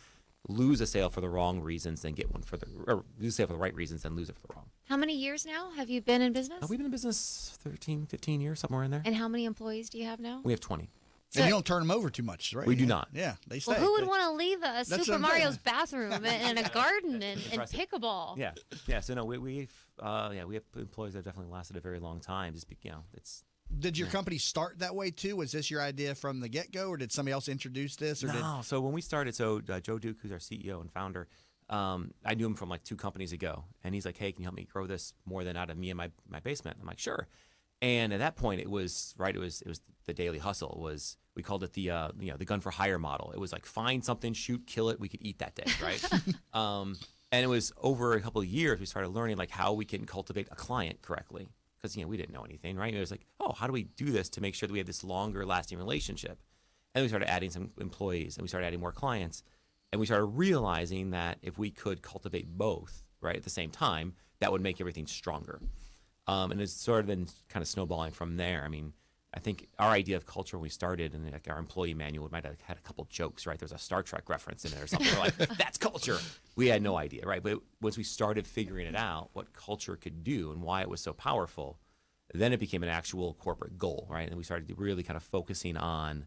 lose a sale for the wrong reasons than get one or lose a sale for the right reasons than lose it for the wrong. How many years now have you been in business? We've been in business 13, 15 years, somewhere in there. And how many employees do you have now? We have 20. And you don't turn them over too much, right? We do not. Yeah, they stay. Well, who would want to leave a Super Mario's bathroom and a garden and pickleball? Yeah. So no, we have employees that have definitely lasted a very long time. Just it's. Did your company start that way too? Was this your idea from the get-go, or did somebody else introduce this? No. So when we started, Joe Duke, who's our CEO and founder, I knew him from like 2 companies ago, and he's like, "Hey, can you help me grow this more than out of me and my basement?" I'm like, "Sure." And at that point, it was the daily hustle. We called it the gun for hire model. It was like find something, shoot, kill it. We could eat that day, right? And it was over a couple of years we started learning like how we can cultivate a client correctly. Because we didn't know anything, right? It was like, oh, how do we do this to make sure that we have this longer lasting relationship? And we started adding some employees, and we started adding more clients, and we started realizing that if we could cultivate both, right, at the same time, that would make everything stronger. And it's sort of been kind of snowballing from there. I think our idea of culture when we started, and like our employee manual might have had a couple jokes, right? There's a Star Trek reference in it or something. We're like, that's culture. We had no idea, right? But once we started figuring it out, what culture could do and why it was so powerful, then it became an actual corporate goal, right? And we started really kind of focusing on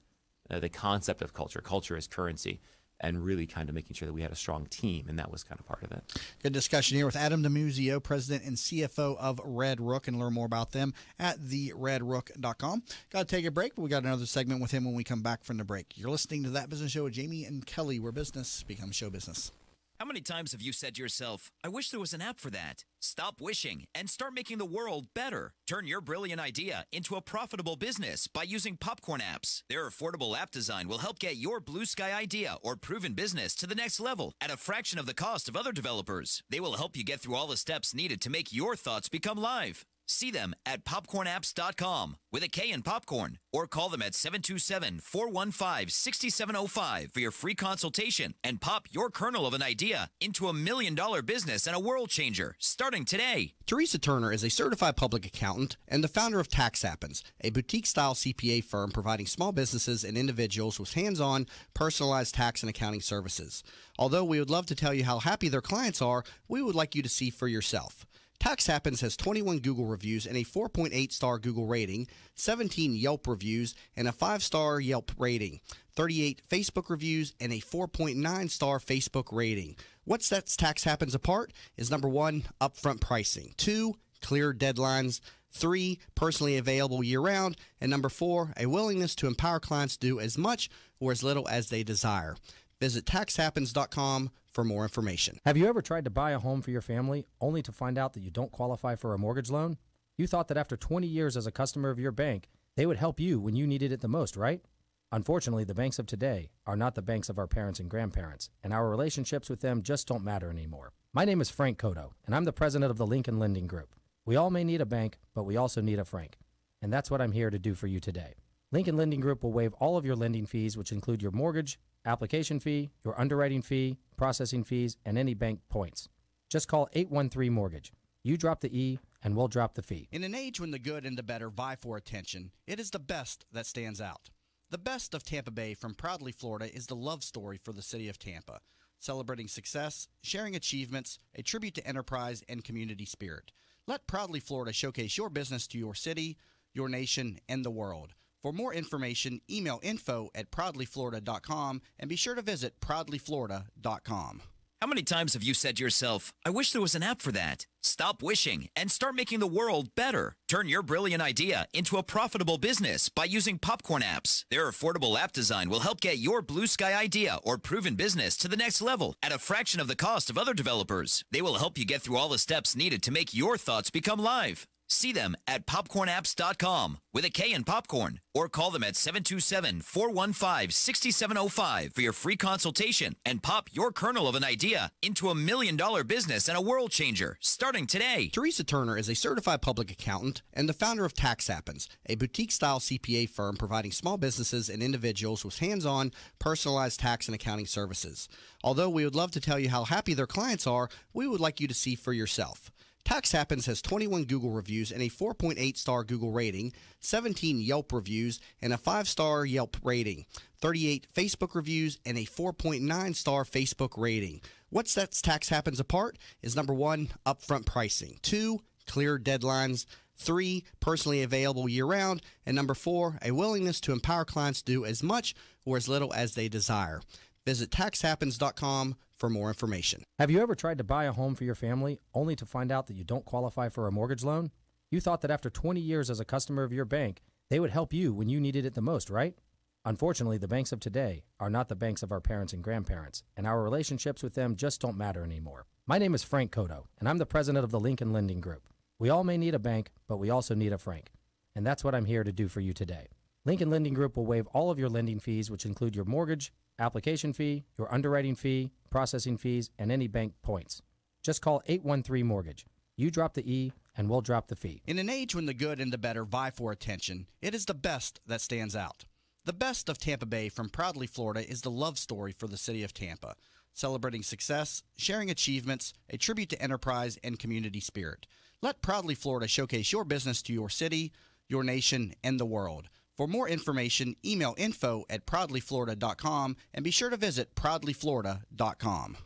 the concept of culture. Culture as currency. And really kind of making sure that we had a strong team, and that was kind of part of it. Good discussion here with Adam DiMuzio, President and CFO of Red Rook, and learn more about them at theredrook.com. Got to take a break, but we got another segment with him when we come back from the break. You're listening to That Business Show with Jamie and Kelly, where business becomes show business. How many times have you said to yourself, I wish there was an app for that? Stop wishing and start making the world better. Turn your brilliant idea into a profitable business by using Popcorn Apps. Their affordable app design will help get your blue sky idea or proven business to the next level at a fraction of the cost of other developers. They will help you get through all the steps needed to make your thoughts become live. See them at popcornapps.com with a K in popcorn, or call them at 727-415-6705 for your free consultation and pop your kernel of an idea into $1 million business and a world changer starting today. Teresa Turner is a certified public accountant and the founder of Tax Happens, a boutique-style CPA firm providing small businesses and individuals with hands-on, personalized tax and accounting services. Although we would love to tell you how happy their clients are, we would like you to see for yourself. Tax Happens has 21 Google reviews and a 4.8-star Google rating, 17 Yelp reviews and a 5-star Yelp rating, 38 Facebook reviews and a 4.9-star Facebook rating. What sets Tax Happens apart is number 1, upfront pricing, 2, clear deadlines, 3, personally available year-round, and number 4, a willingness to empower clients to do as much or as little as they desire. Visit taxhappens.com for more information. Have you ever tried to buy a home for your family only to find out that you don't qualify for a mortgage loan? You thought that after 20 years as a customer of your bank, they would help you when you needed it the most, right? Unfortunately, the banks of today are not the banks of our parents and grandparents, and our relationships with them just don't matter anymore. My name is Frank Cotto, and I'm the president of the Lincoln Lending Group. We all may need a bank, but we also need a Frank. And that's what I'm here to do for you today. Lincoln Lending Group will waive all of your lending fees, which include your mortgage, application fee, your underwriting fee, processing fees, and any bank points. Just call 813-MORTGAGE. You drop the E, and we'll drop the fee. In an age when the good and the better vie for attention, it is the best that stands out. The best of Tampa Bay from Proudly Florida is the love story for the city of Tampa, celebrating success, sharing achievements, a tribute to enterprise and community spirit. Let Proudly Florida showcase your business to your city, your nation, and the world. For more information, email info@proudlyflorida.com and be sure to visit proudlyflorida.com. How many times have you said to yourself, I wish there was an app for that? Stop wishing and start making the world better. Turn your brilliant idea into a profitable business by using Popcorn Apps. Their affordable app design will help get your blue sky idea or proven business to the next level at a fraction of the cost of other developers. They will help you get through all the steps needed to make your thoughts become live. See them at popcornapps.com with a K in popcorn, or call them at 727-415-6705 for your free consultation and pop your kernel of an idea into $1 million business and a world changer starting today. Teresa Turner is a certified public accountant and the founder of Tax Happens, a boutique-style CPA firm providing small businesses and individuals with hands-on, personalized tax and accounting services. Although we would love to tell you how happy their clients are, we would like you to see for yourself. Tax Happens has 21 Google reviews and a 4.8-star Google rating, 17 Yelp reviews and a 5-star Yelp rating, 38 Facebook reviews and a 4.9-star Facebook rating. What sets Tax Happens apart is number 1, upfront pricing, 2, clear deadlines, 3, personally available year-round, and number 4, a willingness to empower clients to do as much or as little as they desire. Visit taxhappens.com for more information. Have you ever tried to buy a home for your family only to find out that you don't qualify for a mortgage loan? You thought that after 20 years as a customer of your bank, they would help you when you needed it the most, right? Unfortunately, the banks of today are not the banks of our parents and grandparents, and our relationships with them just don't matter anymore. My name is Frank Cotto, and I'm the president of the Lincoln Lending Group. We all may need a bank, but we also need a Frank. And that's what I'm here to do for you today. Lincoln Lending Group will waive all of your lending fees, which include your mortgage, application fee, your underwriting fee, processing fees, and any bank points. Just call 813-MORTGAGE. You drop the E, and we'll drop the fee. In an age when the good and the better vie for attention, it is the best that stands out. The best of Tampa Bay from Proudly Florida is the love story for the city of Tampa, celebrating success, sharing achievements, a tribute to enterprise and community spirit. Let Proudly Florida showcase your business to your city, your nation, and the world. For more information, email info@proudlyflorida.com and be sure to visit proudlyflorida.com.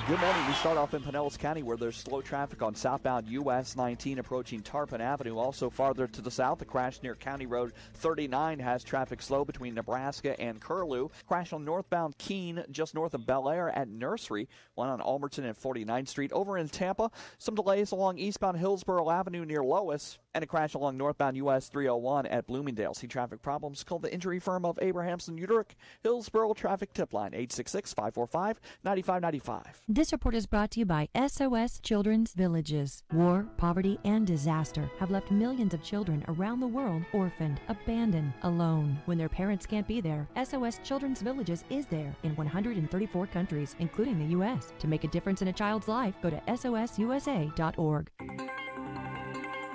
Good morning. We start off in Pinellas County where there's slow traffic on southbound US 19 approaching Tarpon Avenue. Also farther to the south, a crash near County Road 39 has traffic slow between Nebraska and Curlew. Crash on northbound Keene just north of Bel Air at Nursery. One on Almerton and 49th Street. Over in Tampa, some delays along eastbound Hillsborough Avenue near Lois. And a crash along northbound US 301 at Bloomingdale. See traffic problems? Call the injury firm of Abrahamson Uterick. Hillsborough Traffic Tip Line 866-545-9595. This report is brought to you by SOS Children's Villages. War, poverty, and disaster have left millions of children around the world orphaned, abandoned, alone. When their parents can't be there, SOS Children's Villages is there in 134 countries, including the U.S. To make a difference in a child's life, go to sosusa.org.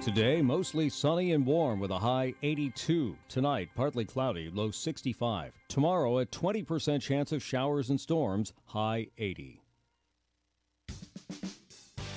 Today, mostly sunny and warm with a high 82. Tonight, partly cloudy, low 65. Tomorrow, a 20% chance of showers and storms, high 80.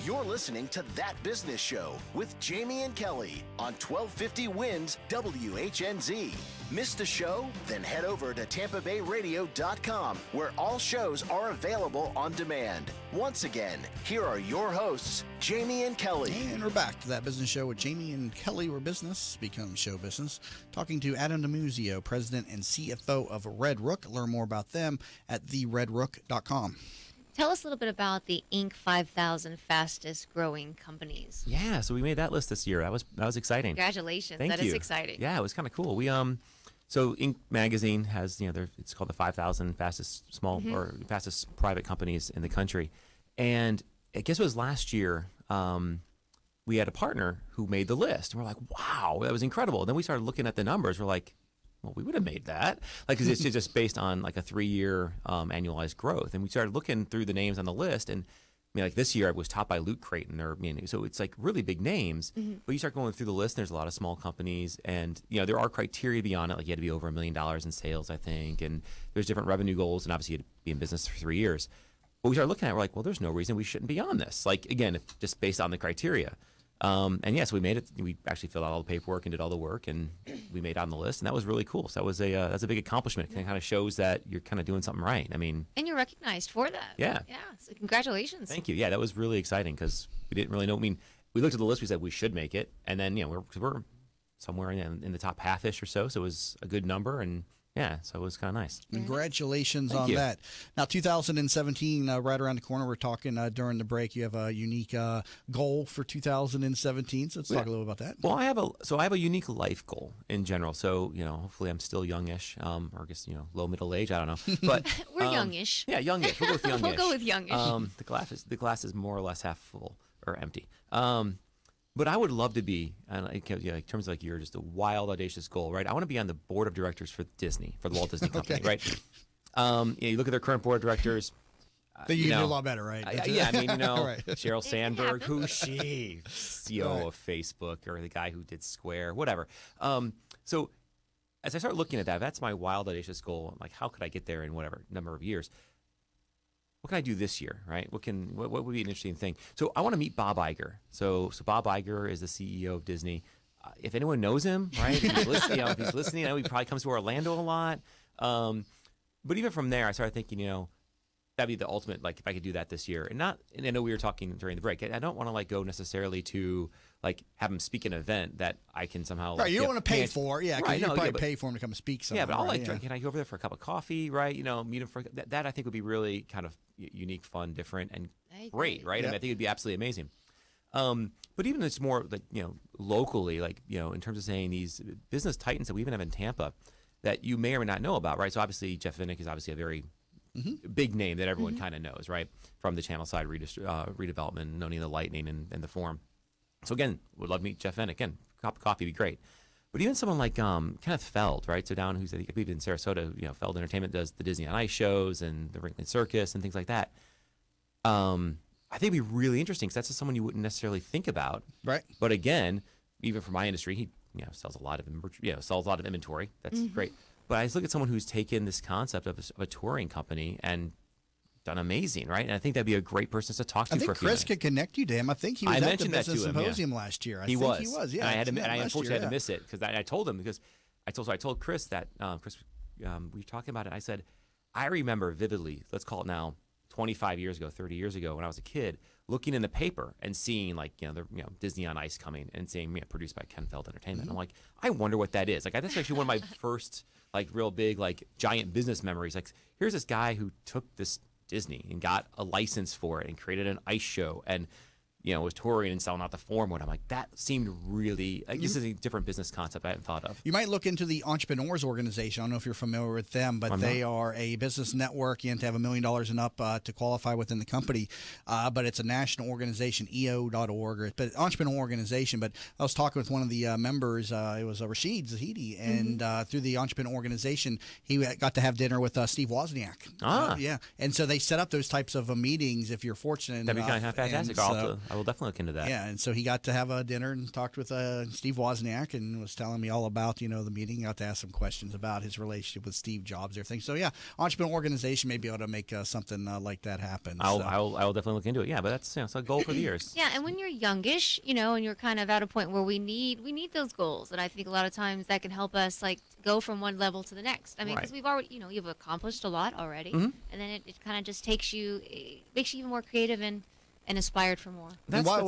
You're listening to That Business Show with Jamie and Kelly on 1250 Wins WHNZ. Missed a show? Then head over to TampaBayRadio.com, where all shows are available on demand. Once again, here are your hosts, Jamie and Kelly. And we're back to That Business Show with Jamie and Kelly, where business becomes show business. Talking to Adam DiMuzio, President and CFO of Red Rook. Learn more about them at theredrook.com. Tell us a little bit about the Inc. 5000 fastest growing companies. Yeah, so we made that list this year. That was exciting. Congratulations. Thank That you. is exciting. Yeah, it was kind of cool. We so Inc. magazine has, it's called the 5,000 fastest or fastest private companies in the country. And I guess it was last year, we had a partner who made the list. And we're like, wow, that was incredible. And then we started looking at the numbers. We're like, well, we would have made that. Because it's just based on like a 3-year annualized growth. And we started looking through the names on the list. And like this year, it was topped by Loot Crate. So it's like really big names. Mm-hmm. But you start going through the list, and there's a lot of small companies. And, there are criteria beyond it. Like you had to be over $1 million in sales, I think. And there's different revenue goals. And obviously, you had to be in business for 3 years. But we started looking at it, we're like, well, there's no reason we shouldn't be on this. Like, again, just based on the criteria. And yes, we made it. We actually filled out all the paperwork and did all the work, and we made it on the list, and that was really cool. So that was that's a big accomplishment. It kind of shows that you're kind of doing something right. I mean, and you're recognized for that. Yeah. Yeah. So congratulations. Thank you. Yeah, that was really exciting because we didn't really know. I mean, we looked at the list. We said we should make it, and then we're somewhere in the top half-ish or so. So it was a good number, and yeah, so it was kind of nice. Congratulations Thank on you. that. Now, 2017, right around the corner. We're talking during the break. You have a unique goal for 2017. So let's talk a little about that. Well, I have a unique life goal in general. So hopefully I'm still youngish, or I guess low middle age. I don't know, but we're youngish. Yeah, youngish. We'll go with youngish. We'll go with youngish. The glass is more or less half full or empty. But I would love to be, in terms of you're just a wild, audacious goal, right? I want to be on the board of directors for Disney, for the Walt Disney Company, right? You look at their current board of directors. But you can do a lot better, right? Yeah, I mean, Right. Sheryl Sandberg, who's she? CEO of Facebook, or the guy who did Square, whatever. So as I start looking at that, that's my wild, audacious goal. I'm like, how could I get there in whatever number of years? What can I do this year, right? What would be an interesting thing? So I want to meet Bob Iger. So Bob Iger is the CEO of Disney. If anyone knows him, right? If he's listening, I know he probably comes to Orlando a lot. But even from there, I started thinking, that'd be the ultimate. Like if I could do that this year, and I know we were talking during the break. I don't want to go necessarily to have him speak an event that I can somehow right. You don't want to pay for, because right, you no, probably pay for him to come speak somewhere. Yeah, but I'll right? can I go over there for a cup of coffee, right? Meet him for that. I think would be really kind of unique, fun, different, and great, right? Yep. I mean, I think it'd be absolutely amazing. But even it's more locally, in terms of saying these business titans that we even have in Tampa that you may or may not know about, right? So obviously Jeff Vinnick is obviously a very big name that everyone kind of knows, right? From the channel side redevelopment, Noni and the Lightning, and the Forum. So again, would love to meet Jeff Vinnick. Again, cup of coffee would be great. But even someone like Kenneth Feld, right? So down, who's I believe in Sarasota, Feld Entertainment does the Disney on Ice shows and the Ringling Circus and things like that. I think it'd be really interesting because that's just someone you wouldn't necessarily think about, right? But again, even for my industry, he sells a lot of inventory. That's great. But I just look at someone who's taken this concept of a touring company and done amazing, right? And I think that'd be a great person to talk to. I think for a few Chris minutes. could connect you to him. I think he was at the Business Symposium last year. He was. Yeah, and I unfortunately had to miss it because I told him I told Chris that Chris, we were talking about it. I said, I remember vividly. Let's call it now 25 years ago, 30 years ago, when I was a kid, looking in the paper and seeing Disney on Ice coming and seeing produced by Ken Feld Entertainment. I'm like, I wonder what that is. That's actually one of my first real big giant business memories. Here's this guy who took this Disney and got a license for it and created an ice show and was touring and selling out the Forum. I'm like, that seemed really this is a different business concept I hadn't thought of. You might look into the Entrepreneurs Organization. I don't know if you're familiar with them, but they are a business network. You have to have $1 million and up to qualify within the company. But it's a national organization, EO.org, but Entrepreneur Organization. But I was talking with one of the members. It was Rashid Zahidi, and through the Entrepreneur Organization, he got to have dinner with Steve Wozniak. Yeah, and so they set up those types of meetings. If you're fortunate, that'd be kind of fantastic. I will definitely look into that. Yeah, and so he got to have a dinner and talked with Steve Wozniak and was telling me all about, the meeting. Got to ask some questions about his relationship with Steve Jobs, everything. So, yeah, entrepreneur organization may be able to make something like that happen. I will definitely look into it. Yeah, but that's it's a goal for the years. Yeah, and when you're youngish, and you're kind of at a point where we need those goals, and I think a lot of times that can help us go from one level to the next. I mean, because we've already, you've accomplished a lot already, and then it kind of just makes you even more creative and inspired for more. And while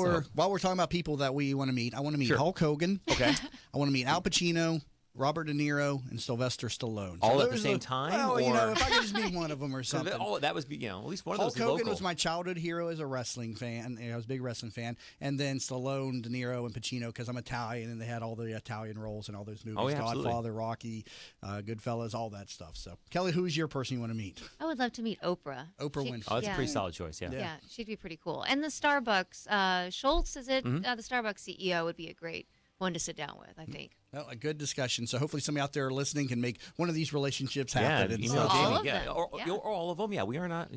we're talking about people that we want to meet, I want to meet Hulk Hogan. Okay. I want to meet Al Pacino, Robert De Niro, and Sylvester Stallone. All at the same time? Well, if I could just meet one of them or something. That was, at least one of those. Hulk Hogan was my childhood hero as a wrestling fan. I was a big wrestling fan. And then Stallone, De Niro, and Pacino, because I'm Italian, and they had all the Italian roles in all those movies. Oh, yeah, Godfather, absolutely. Rocky, Goodfellas, all that stuff. So, Kelly, who's your person you want to meet? I would love to meet Oprah. Oprah Winfrey. Oh, that's a pretty solid choice, yeah. Yeah, she'd be pretty cool. And the Starbucks, Schultz, is it? The Starbucks CEO would be a great one to sit down with, I think. Well, a good discussion. So hopefully somebody out there listening can make one of these relationships happen. Yeah, all of Jamie, them. or all of them. Yeah, we are not.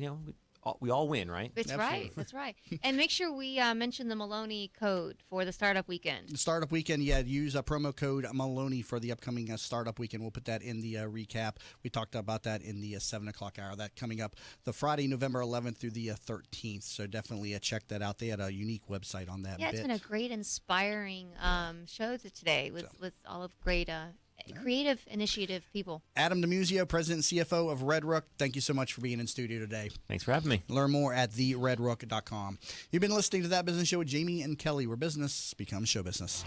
We all win, right? That's right. That's right. And make sure we mention the Maloney code for the Startup Weekend. The Startup Weekend, use a promo code Maloney for the upcoming Startup Weekend. We'll put that in the recap. We talked about that in the 7 o'clock hour. That coming up the Friday, November 11th through the 13th. So definitely check that out. They had a unique website on that. Yeah, it's been a great, inspiring show today with all of great creative initiative people. Adam DeMuzio, President and CFO of Red Rook, thank you so much for being in studio today. Thanks for having me. Learn more at theredrook.com. You've been listening to That Business Show with Jamie and Kelly, where business becomes show business.